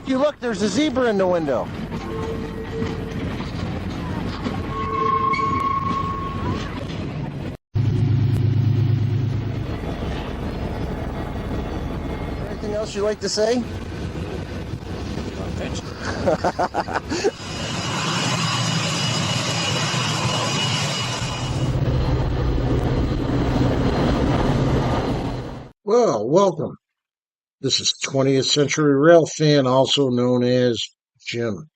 Jackie, look, there's a zebra in the window. Anything else you'd like to say? Well, welcome. This is 20th Century Rail Fan, also known as Jim.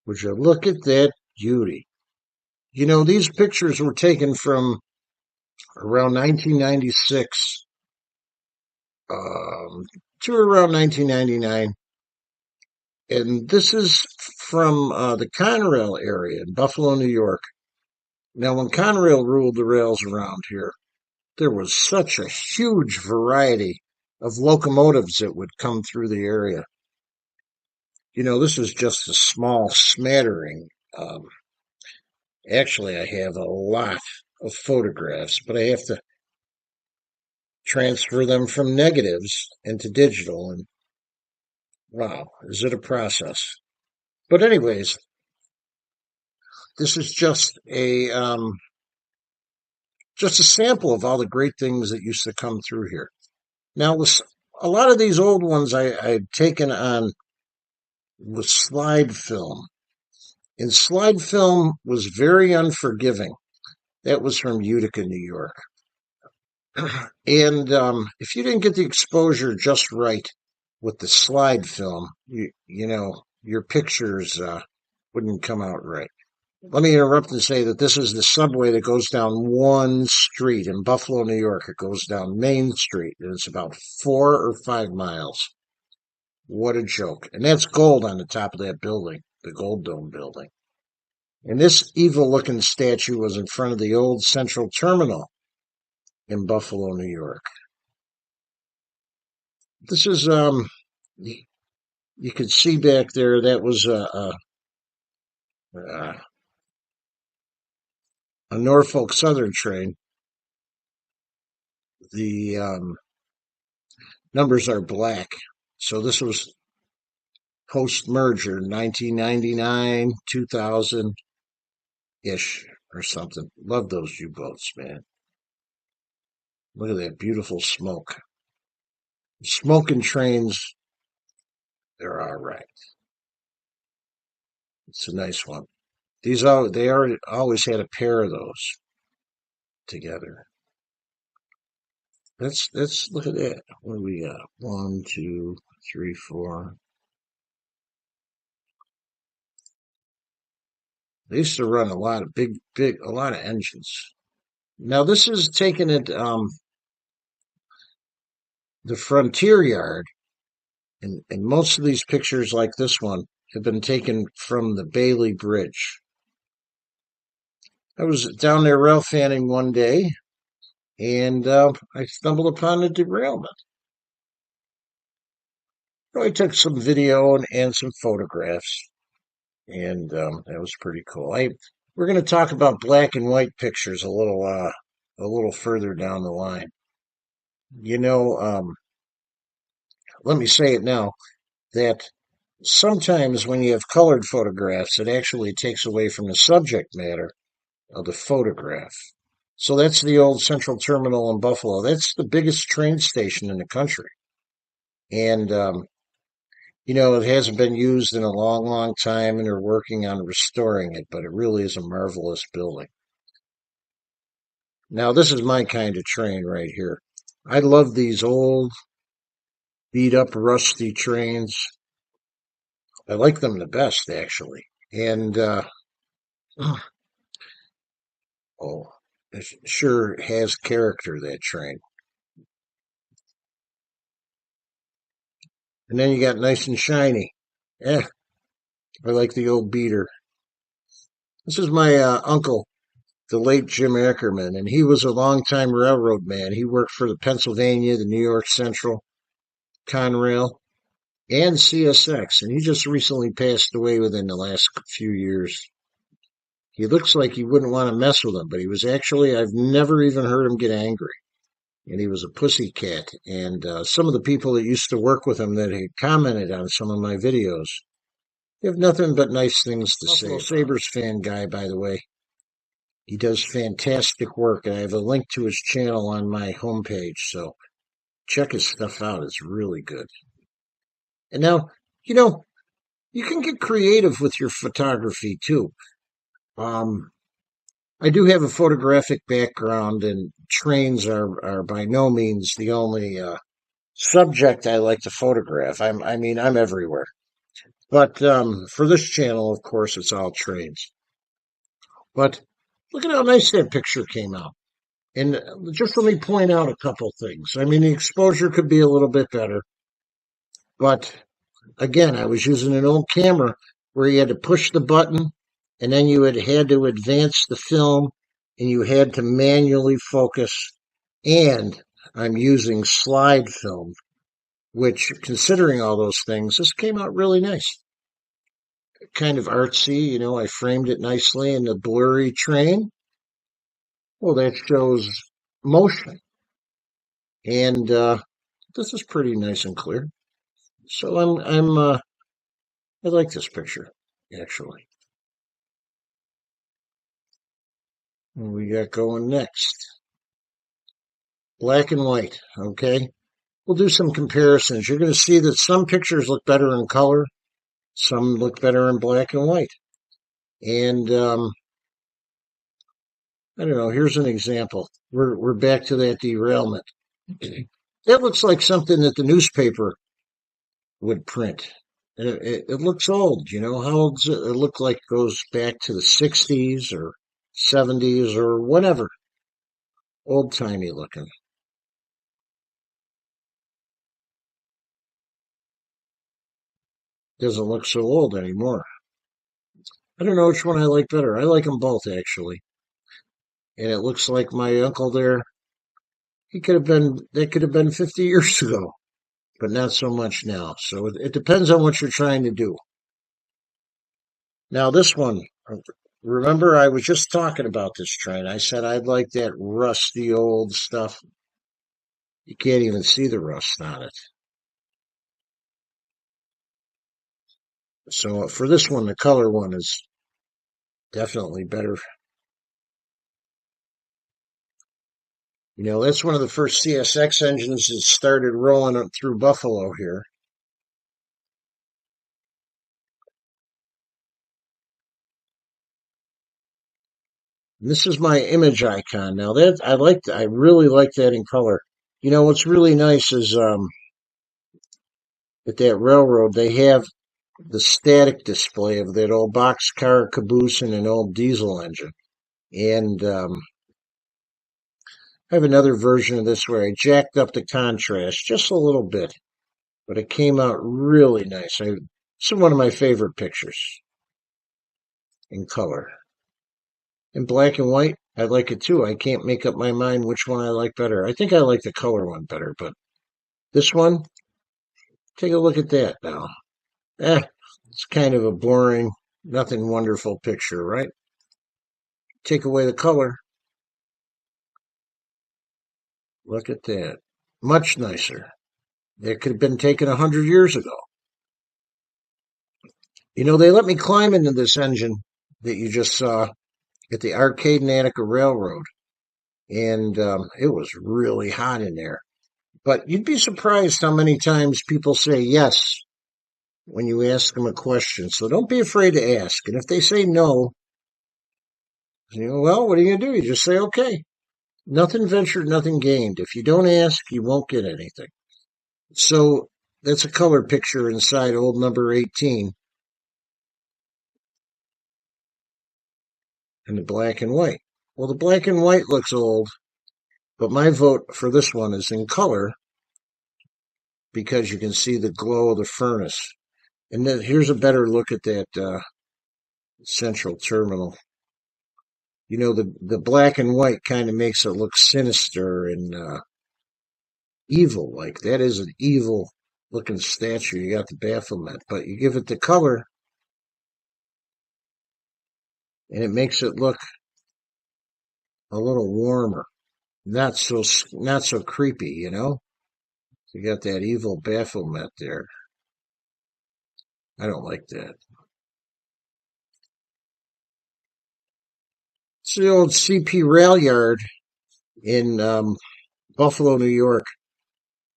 Would you look at that beauty? You know, these pictures were taken from around 1996 to around 1999. And this is from the Conrail area in Buffalo, New York. Now, when Conrail ruled the rails around here, there was such a huge variety of locomotives that would come through the area. You know, this is just a small smattering. Actually, I have a lot of photographs, but I have to transfer them from negatives into digital. And wow, is it a process? But anyways, this is just a sample of all the great things that used to come through here. Now, a lot of these old ones I'd taken on with slide film. And slide film was very unforgiving. That was from Utica, New York. And if you didn't get the exposure just right with the slide film, you know, your pictures wouldn't come out right. Let me interrupt and say that this is the subway that goes down one street in Buffalo, New York. It goes down Main Street, and it's about 4 or 5 miles. What a joke. And that's gold on the top of that building, the Gold Dome building. And this evil-looking statue was in front of the old Central Terminal in Buffalo, New York. This is, you could see back there, that was a Norfolk Southern train. The numbers are black. So this was post-merger, 1999, 2000-ish or something. Love those U-boats, man. Look at that beautiful smoke. Smoking trains, they're all right. It's a nice one. They always had a pair of those together. Let's look at that. What do we got? 1, 2, 3, 4. They used to run a lot of a lot of engines. Now this is taken at the Frontier Yard, and most of these pictures, like this one, have been taken from the Bailey Bridge. I was down there rail fanning one day, and I stumbled upon a derailment. So I took some video and some photographs, and that was pretty cool. We're going to talk about black and white pictures a little further down the line. You know, let me say it now, that sometimes when you have colored photographs, it actually takes away from the subject matter of the photograph. So that's the old Central Terminal in Buffalo. That's the biggest train station in the country. And, you know, it hasn't been used in a long, long time, and they're working on restoring it, but it really is a marvelous building. Now, this is my kind of train right here. I love these old, beat-up, rusty trains. I like them the best, actually. And, oh, it sure has character, that train. And then you got nice and shiny. I like the old beater. This is my uncle, the late Jim Ackerman, and he was a longtime railroad man. He worked for the Pennsylvania, the New York Central, Conrail, and CSX, and he just recently passed away within the last few years. He looks like he wouldn't want to mess with him, but he was actually, I've never even heard him get angry. and he was a pussy cat. And some of the people that used to work with him that had commented on some of my videos, they have nothing but nice things to say. Buffalo Sabres fan guy, by the way. He does fantastic work, and I have a link to his channel on my homepage, so check his stuff out. It's really good. And now, you can get creative with your photography too. I do have a photographic background, and trains are by no means the only subject I like to photograph. I'm everywhere. But for this channel, of course, it's all trains. But look at how nice that picture came out. And just let me point out a couple things. I mean, the exposure could be a little bit better. But again, I was using an old camera where you had to push the button, and then you had to advance the film, and you had to manually focus. And I'm using slide film, which, considering all those things, this came out really nice. Kind of artsy, I framed it nicely in the blurry train. Well, that shows motion. And this is pretty nice and clear. So I like this picture, actually. What we got going next? Black and white, okay? We'll do some comparisons. You're going to see that some pictures look better in color, some look better in black and white. And I don't know, here's an example. We're back to that derailment. That looks like something that the newspaper would print. It looks old, How old does it look like? It goes back to the 60s or 70s or whatever. Old-timey looking. Doesn't look so old anymore. I don't know which one I like better. I like them both, actually. And it looks like my uncle there, that could have been 50 years ago, but not so much now. So it depends on what you're trying to do. Now, this one, remember, I was just talking about this train. I said I'd like that rusty old stuff. You can't even see the rust on it. So for this one, the color one is definitely better. That's one of the first CSX engines that started rolling up through Buffalo here. And this is my image icon. Now that I really like that in color. What's really nice is at that railroad they have the static display of that old boxcar caboose and an old diesel engine. And I have another version of this where I jacked up the contrast just a little bit, but it came out really nice. It's one of my favorite pictures in color. In black and white, I like it too. I can't make up my mind which one I like better. I think I like the color one better, but this one, take a look at that now. It's kind of a boring, nothing wonderful picture, right? Take away the color. Look at that. Much nicer. That could have been taken 100 years ago. They let me climb into this engine that you just saw at the Arcade and Attica Railroad. And it was really hot in there. But you'd be surprised how many times people say yes when you ask them a question. So don't be afraid to ask. And if they say no, well, what are you going to do? You just say, okay. Nothing ventured, nothing gained. If you don't ask, you won't get anything. So that's a color picture inside old number 18. And the black and white. Well, the black and white looks old, but my vote for this one is in color because you can see the glow of the furnace. And then here's a better look at that central terminal. The black and white kind of makes it look sinister and evil. Like that is an evil looking statue. You got the Baphomet, but you give it the color and it makes it look a little warmer. not so creepy, you know. You got that evil Baphomet there. I don't like that. It's the old CP Rail Yard in Buffalo, New York.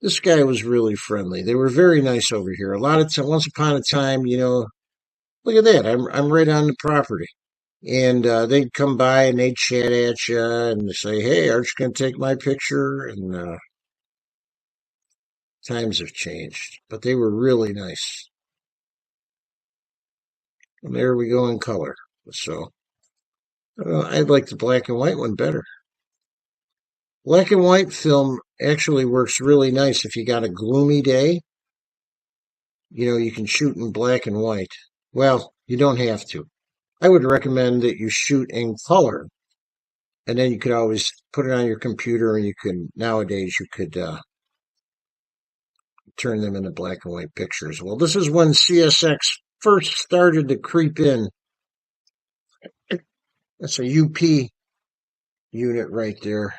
This guy was really friendly. They were very nice over here. A lot of time, once upon a time, you know, look at that. I'm right on the property. And they'd come by and they'd chat at you and say, "Hey, aren't you going to take my picture?" And times have changed, but they were really nice. And there we go in color. So I like the black and white one better. Black and white film actually works really nice if you got a gloomy day. You know, you can shoot in black and white. Well, you don't have to. I would recommend that you shoot in color, and then you could always put it on your computer, and you can nowadays you could turn them into black and white pictures. Well, this is when CSX first started to creep in. That's a UP unit right there.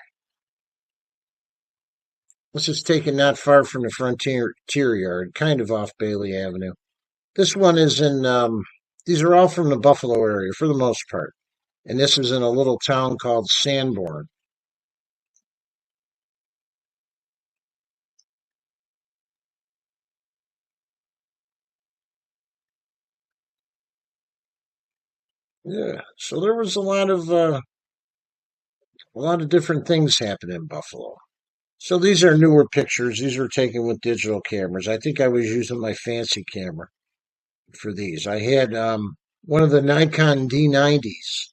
This is taken not far from the Frontier Yard, kind of off Bailey Avenue. This one is in, these are all from the Buffalo area for the most part. And this is in a little town called Sanborn. Yeah, so there was a lot of different things happening in Buffalo. So these are newer pictures. These were taken with digital cameras. I think I was using my fancy camera for these. I had one of the Nikon D90s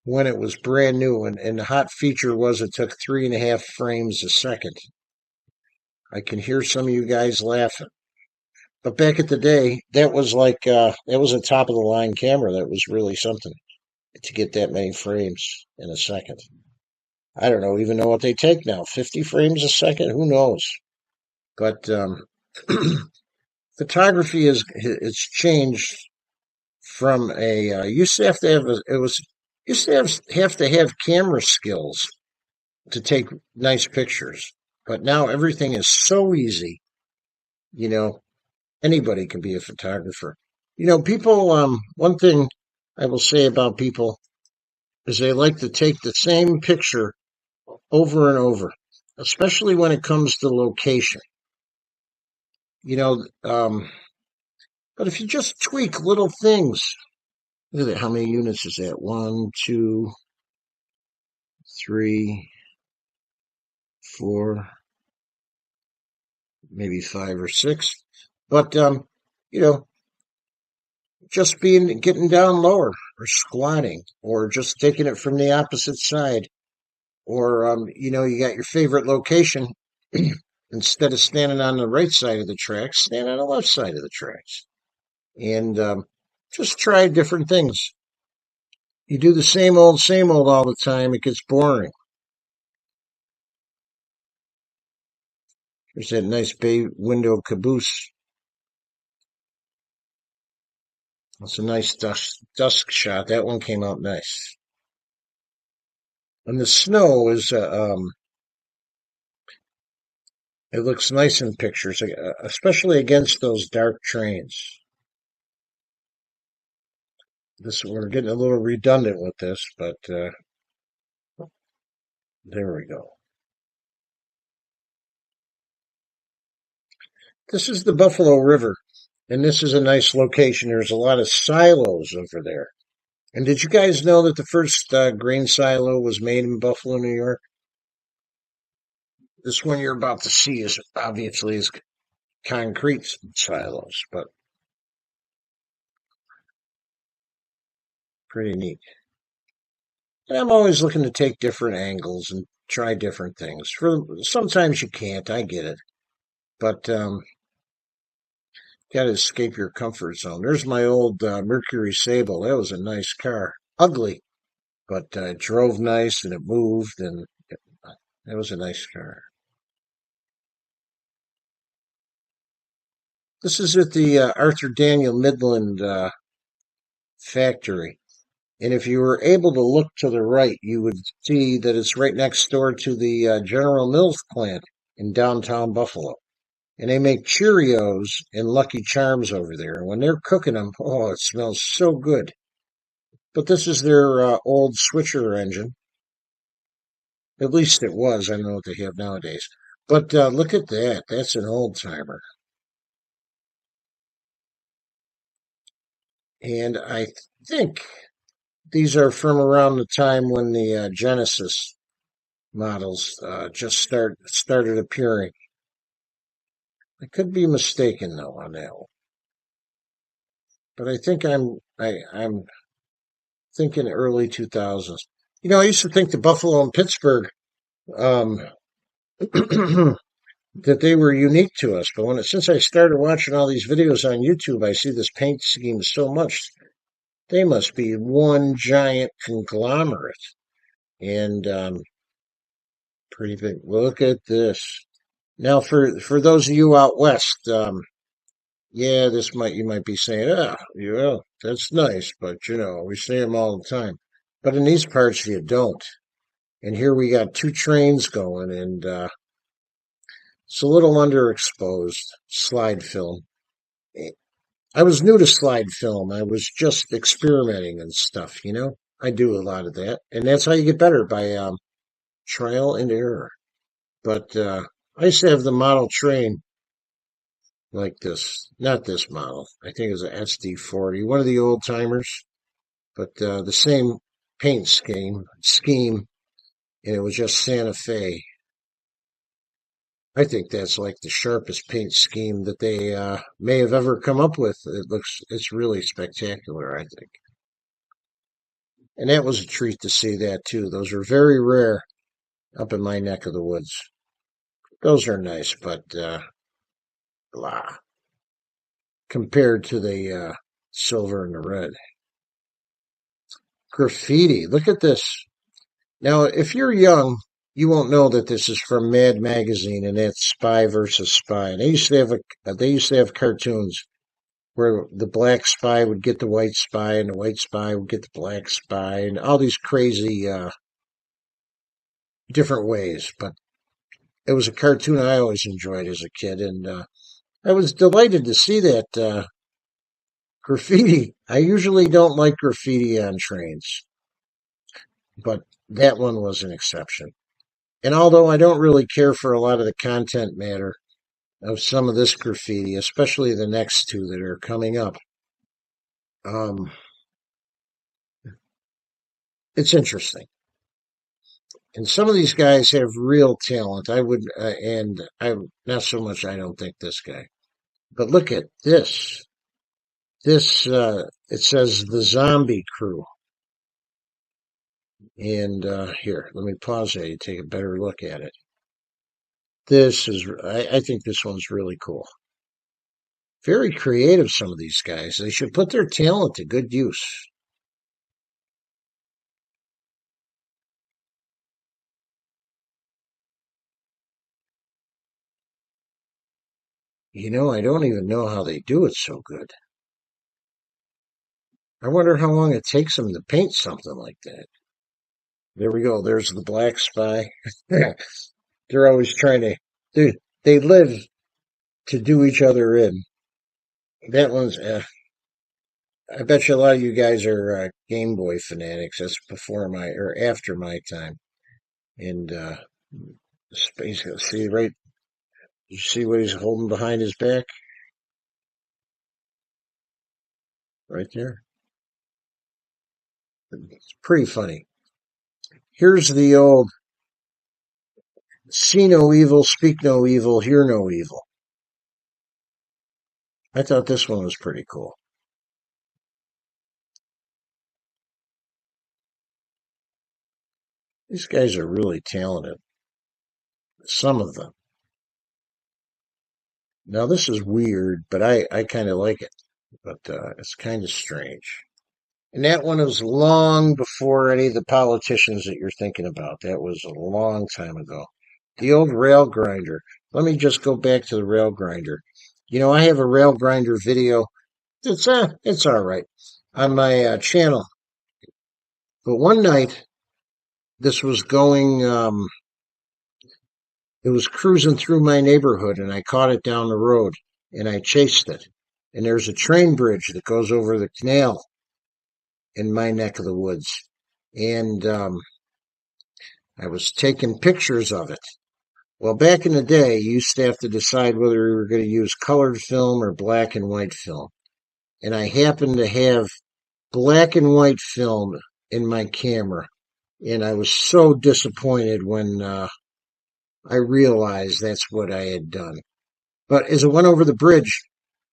when it was brand new, and the hot feature was it took 3.5 frames a second. I can hear some of you guys laughing. But back at the day, that was that was a top of the line camera. That was really something to get that many frames in a second. I don't know even know what they take now. 50 frames a second? Who knows? But photography is it's changed from a used to have to have it was used to have camera skills to take nice pictures. But now everything is so easy. You know, anybody can be a photographer. You know, people, one thing I will say about people is they like to take the same picture over and over, especially when it comes to location. You know, but if you just tweak little things, look at that. How many units is that? 1, 2, 3, 4, maybe 5 or 6. But, you know, just getting down lower or squatting or just taking it from the opposite side or you know, you got your favorite location. Instead of standing on the right side of the tracks, stand on the left side of the tracks, and just try different things. You do the same old all the time, it gets boring. There's that nice bay window caboose. That's a nice dusk shot. That one came out nice. And the snow is it looks nice in pictures, especially against those dark trains. We're getting a little redundant with this, but there we go. This is the Buffalo River, and this is a nice location. There's a lot of silos over there. And did you guys know that the first grain silo was made in Buffalo, New York? This one you're about to see is obviously is concrete silos, but pretty neat. And I'm always looking to take different angles and try different things. Sometimes you can't, I get it, but got to escape your comfort zone. There's my old Mercury Sable. That was a nice car, ugly, but it drove nice and it moved, and that was a nice car. This is at the Arthur Daniel Midland factory And if you were able to look to the right, you would see that it's right next door to the General Mills plant in downtown Buffalo. And they make Cheerios and Lucky Charms over there. And when they're cooking them, oh, it smells so good. But this is their old switcher engine. At least it was. I don't know what they have nowadays. But look at that. That's an old timer. And I think these are from around the time when the Genesis models just started appearing. I could be mistaken though on that one, but I think I'm thinking early 2000s. You know, I used to think the Buffalo and Pittsburgh um, that they were unique to us, but since I started watching all these videos on YouTube, I see this paint scheme so much. They must be one giant conglomerate, and pretty big. Look at this. Now, for those of you out west, yeah, you might be saying, yeah, that's nice, but we see them all the time. But in these parts, you don't. And here we got two trains going, and it's a little underexposed slide film. I was new to slide film. I was just experimenting and stuff. I do a lot of that, and that's how you get better by trial and error. But I used to have the model train like this. Not this model. I think it was a SD40, one of the old timers, but the same paint scheme, and it was just Santa Fe. I think that's like the sharpest paint scheme that they may have ever come up with. It's really spectacular, I think. And that was a treat to see that too. Those are very rare up in my neck of the woods. Those are nice, but blah, compared to the silver and the red. Graffiti. Look at this. Now, if you're young, you won't know that this is from Mad Magazine, and that's Spy versus Spy. And they used to have cartoons where the black spy would get the white spy, and the white spy would get the black spy, and all these crazy different ways. But it was a cartoon I always enjoyed as a kid, and I was delighted to see that graffiti. I usually don't like graffiti on trains, but that one was an exception. And although I don't really care for a lot of the content matter of some of this graffiti, especially the next two that are coming up, um, it's interesting. And some of these guys have real talent. And I not so much. I don't think this guy, but look at this. This it says the Zombie Crew, and here, let me pause there. You take a better look at it. I think this one's really cool. Very creative, some of these guys. They should put their talent to good use. I don't even know how they do it so good. I wonder how long it takes them to paint something like that. There we go. There's the black spy. They're always trying to, they live to do each other in. That one's, I bet you a lot of you guys are Game Boy fanatics. That's or after my time. And space, see right, you see what he's holding behind his back? Right there. It's pretty funny. Here's the old see no evil, speak no evil, hear no evil. I thought this one was pretty cool. These guys are really talented. Some of them. Now this is weird, but I kind of like it. But it's kind of strange. And that one was long before any of the politicians that you're thinking about. That was a long time ago. The old rail grinder. Let me just go back to the rail grinder. I have a rail grinder video. It's all right on my channel. But one night, this was going, it was cruising through my neighborhood, and I caught it down the road, and I chased it. And there's a train bridge that goes over the canal in my neck of the woods. And I was taking pictures of it. Well, back in the day, you used to have to decide whether you were going to use colored film or black and white film. And I happened to have black and white film in my camera. And I was so disappointed when I realized that's what I had done. But as I went over the bridge,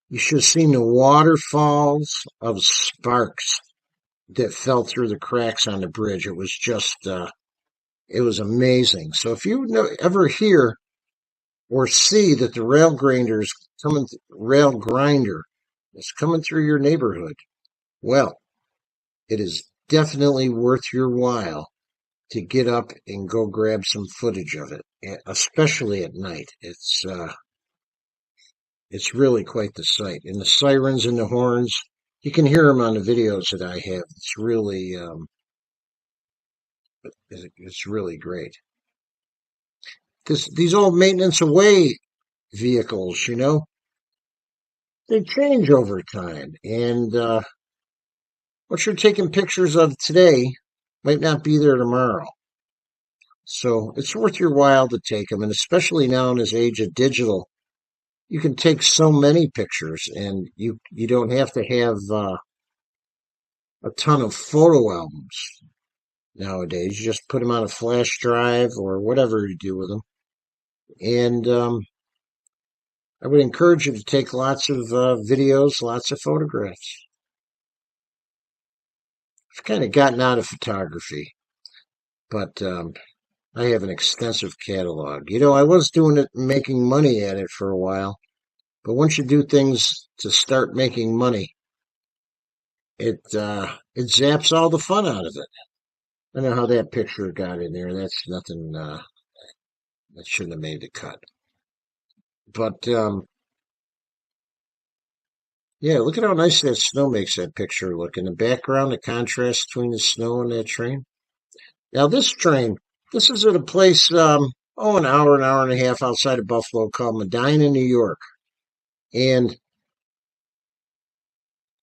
you should have seen the waterfalls of sparks that fell through the cracks on the bridge. It was just, it was amazing. So if you ever hear or see that the rail grinder is coming through your neighborhood, well, it is definitely worth your while to get up and go grab some footage of it, especially at night. It's really quite the sight. And the sirens and the horns, you can hear them on the videos that I have. It's really great. These old maintenance away vehicles, they change over time. And what you're taking pictures of today might not be there tomorrow. So it's worth your while to take them. And especially now in this age of digital, you can take so many pictures, and you don't have to have a ton of photo albums nowadays. You just put them on a flash drive or whatever you do with them. And I would encourage you to take lots of videos, lots of photographs. I've kind of gotten out of photography, but I have an extensive catalog. I was doing it, making money at it for a while. But once you do things to start making money, it zaps all the fun out of it. I don't know how that picture got in there. That's nothing, that shouldn't have made the cut. But, yeah, look at how nice that snow makes that picture look. In the background, the contrast between the snow and that train. Now, this is at a place, an hour and a half outside of Buffalo called Medina, New York. And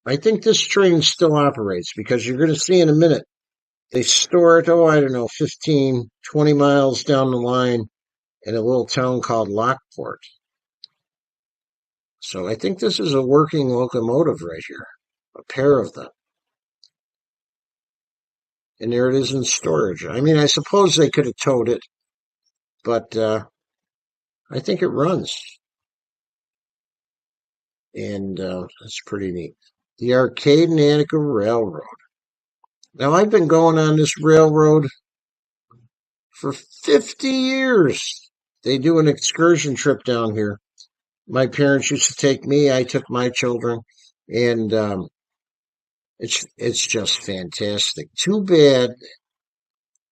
I think this train still operates because you're going to see in a minute. They store it, I don't know, 15, 20 miles down the line in a little town called Lockport. So I think this is a working locomotive right here, a pair of them. And there it is in storage. I mean, I suppose they could have towed it, but I think it runs. And that's pretty neat. The Arcade and Attica Railroad. Now, I've been going on this railroad for 50 years. They do an excursion trip down here. My parents used to take me. I took my children. And it's just fantastic. Too bad.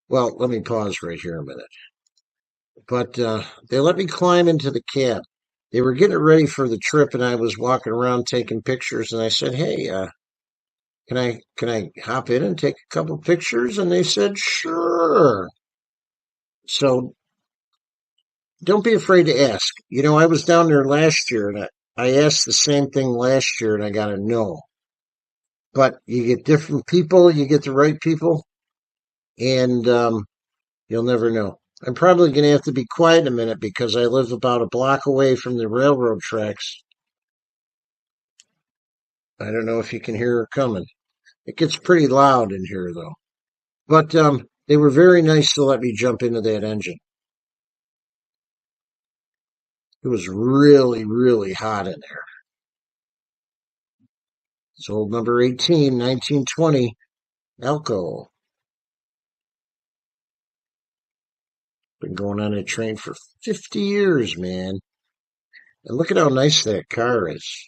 Well, let me pause right here a minute. But they let me climb into the cab. They were getting ready for the trip, and I was walking around taking pictures. And I said, "Hey, can I hop in and take a couple pictures?" And they said, "Sure." So don't be afraid to ask. I was down there last year, and I asked the same thing last year, and I got a no. But you get different people, you get the right people, and you'll never know. I'm probably going to have to be quiet a minute because I live about a block away from the railroad tracks. I don't know if you can hear her coming. It gets pretty loud in here, though. But they were very nice to let me jump into that engine. It was really, really hot in there. It's old number 18, 1920, Elko. Been going on a train for 50 years, man. And look at how nice that car is.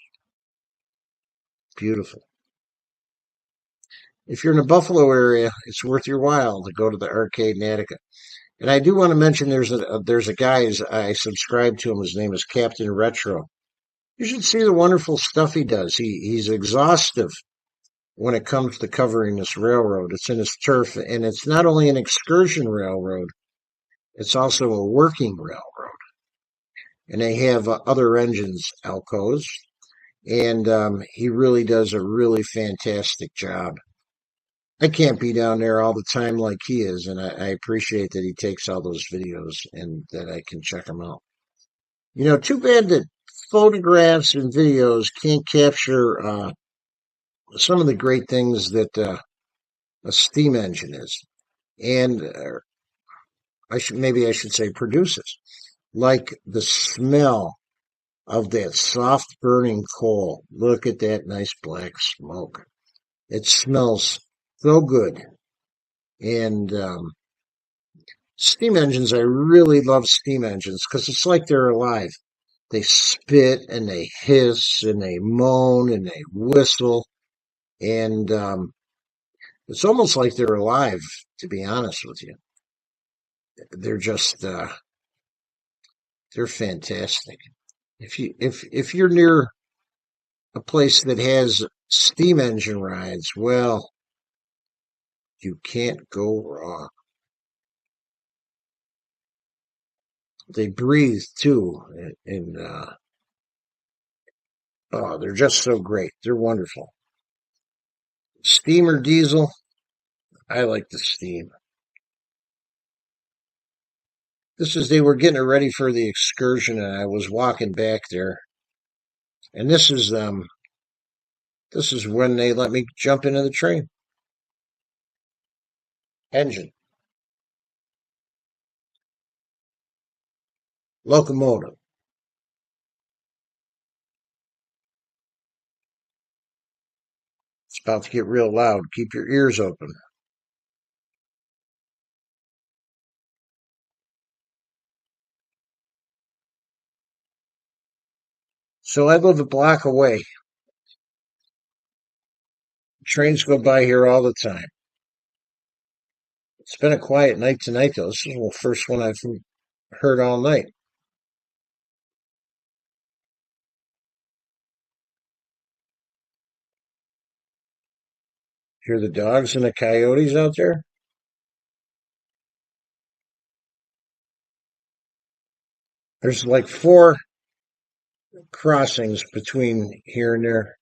Beautiful. If you're in the Buffalo area, it's worth your while to go to the Arcade in Attica. And I do want to mention there's a guy, I subscribe to him. His name is Captain Retro. You should see the wonderful stuff he does. He's exhaustive when it comes to covering this railroad. It's in its turf, and it's not only an excursion railroad, it's also a working railroad. And they have other engines, Alcos, and he really does a really fantastic job. I can't be down there all the time like he is, and I appreciate that he takes all those videos and that I can check them out. Too bad that photographs and videos can't capture some of the great things that a steam engine is, and I should say produces, like the smell of that soft burning coal. Look at that nice black smoke. It smells so good. And steam engines, I really love steam engines because it's like they're alive. They spit and they hiss and they moan and they whistle. And it's almost like they're alive, to be honest with you. They're just, they're fantastic. If you're near a place that has steam engine rides, well, you can't go wrong. They breathe too, and oh, they're just so great. They're wonderful. Steam or diesel? I like the steam. This is they were getting ready for the excursion, and I was walking back there, and this is when they let me jump into the train engine locomotive. It's about to get real loud. Keep your ears open. So I live a block away. Trains go by here all the time. It's been a quiet night tonight, though. This is the first one I've heard all night. Hear the dogs and the coyotes out there? There's like 4 crossings between here and there.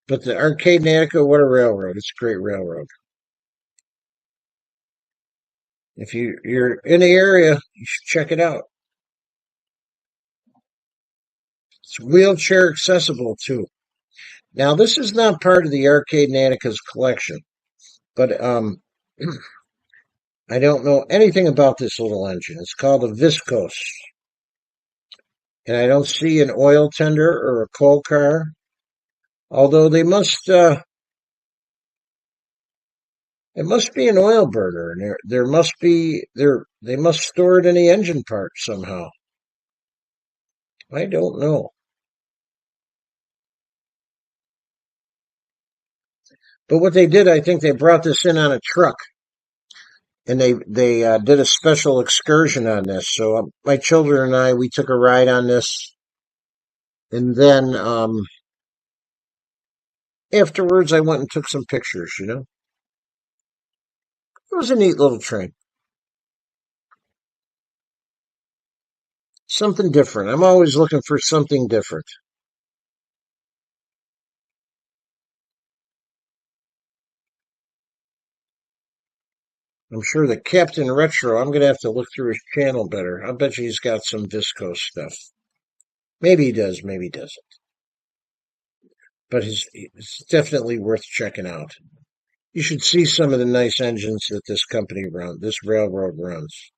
But the Arcade in Attica, what a railroad. It's a great railroad. If you're in the area, you should check it out. It's wheelchair accessible too. Now, this is not part of the Arcade in Attica's collection, but I don't know anything about this little engine. It's called a Viscose, and I don't see an oil tender or a coal car. Although it must be an oil burner, and there must be they must store it in the engine part somehow. I don't know. But what they did, I think they brought this in on a truck, and they did a special excursion on this. So my children and I, we took a ride on this, and then afterwards, I went and took some pictures. It was a neat little train, something different. I'm always looking for something different. I'm sure that Captain Retro, I'm gonna have to look through his channel better. I bet you he's got some viscose stuff. Maybe he does, maybe he doesn't. But it's definitely worth checking out. You should see some of the nice engines that this railroad runs.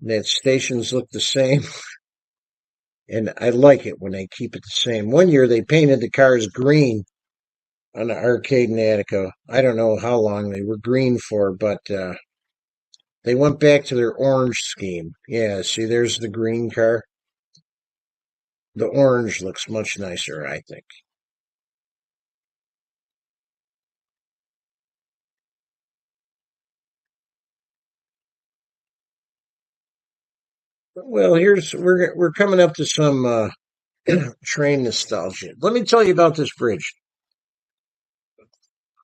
That stations look the same, and I like it when they keep it the same. One year they painted the cars green on the Arcade in Attica. I don't know how long they were green for, but they went back to their orange scheme. Yeah, see, there's the green car. The orange looks much nicer, I think. Well, we're coming up to some train nostalgia. Let me tell you about this bridge.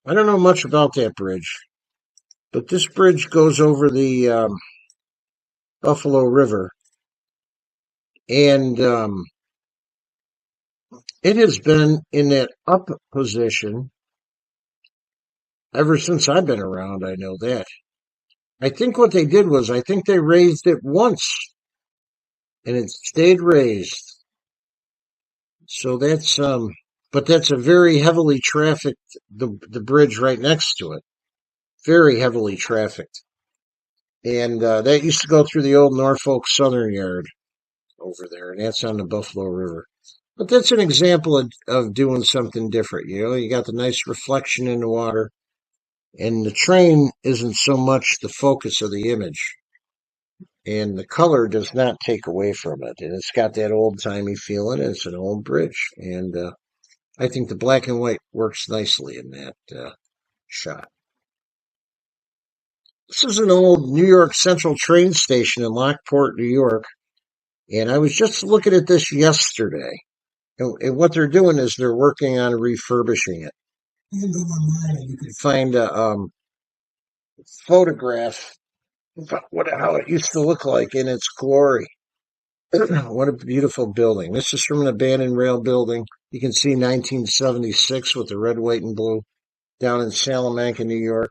I don't know much about that bridge, but this bridge goes over the Buffalo River, and it has been in that up position ever since I've been around. I know that. I think what they did was, I think they raised it once, and it stayed raised. So but that's a very heavily trafficked, the bridge right next to it, very heavily trafficked. And that used to go through the old Norfolk Southern Yard over there, and that's on the Buffalo River. But that's an example of doing something different. You got the nice reflection in the water, and the train isn't so much the focus of the image, and the color does not take away from it. And it's got that old timey feeling. It's an old bridge, and I think the black and white works nicely in that shot. This is an old New York Central train station in Lockport, New York, and I was just looking at this yesterday. And what they're doing is they're working on refurbishing it. You can go online and you can find a photograph about how it used to look like in its glory. What a beautiful building. This is from an abandoned rail building. You can see 1976 with the red, white, and blue down in Salamanca, New York.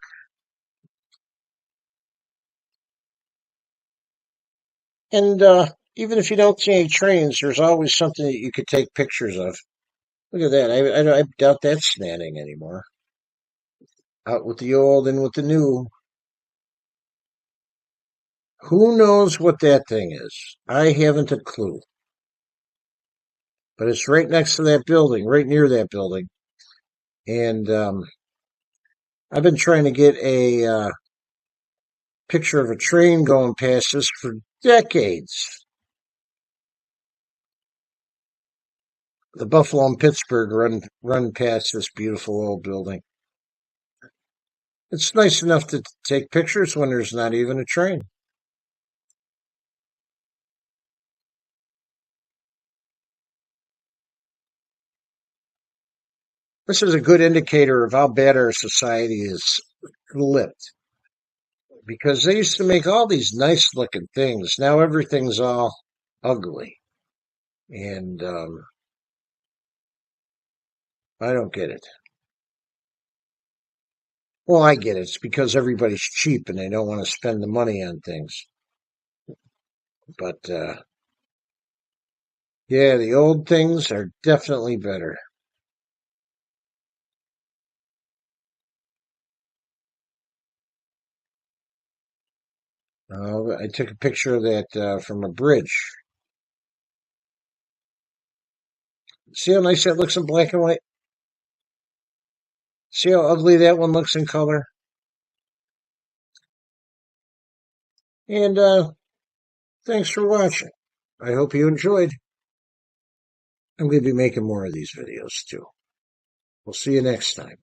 And even if you don't see any trains, there's always something that you could take pictures of. Look at that. I doubt that's standing anymore. Out with the old and with the new. Who knows what that thing is? I haven't a clue. But it's right next to that building, right near that building. And I've been trying to get a picture of a train going past this for decades. The Buffalo and Pittsburgh run past this beautiful old building. It's nice enough to take pictures when there's not even a train. This is a good indicator of how bad our society is flipped. Because they used to make all these nice looking things. Now everything's all ugly. And I don't get it. Well, I get it. It's because everybody's cheap and they don't want to spend the money on things. But yeah, the old things are definitely better. I took a picture of that from a bridge. See how nice that looks in black and white? See how ugly that one looks in color? And thanks for watching. I hope you enjoyed. I'm going to be making more of these videos too. We'll see you next time.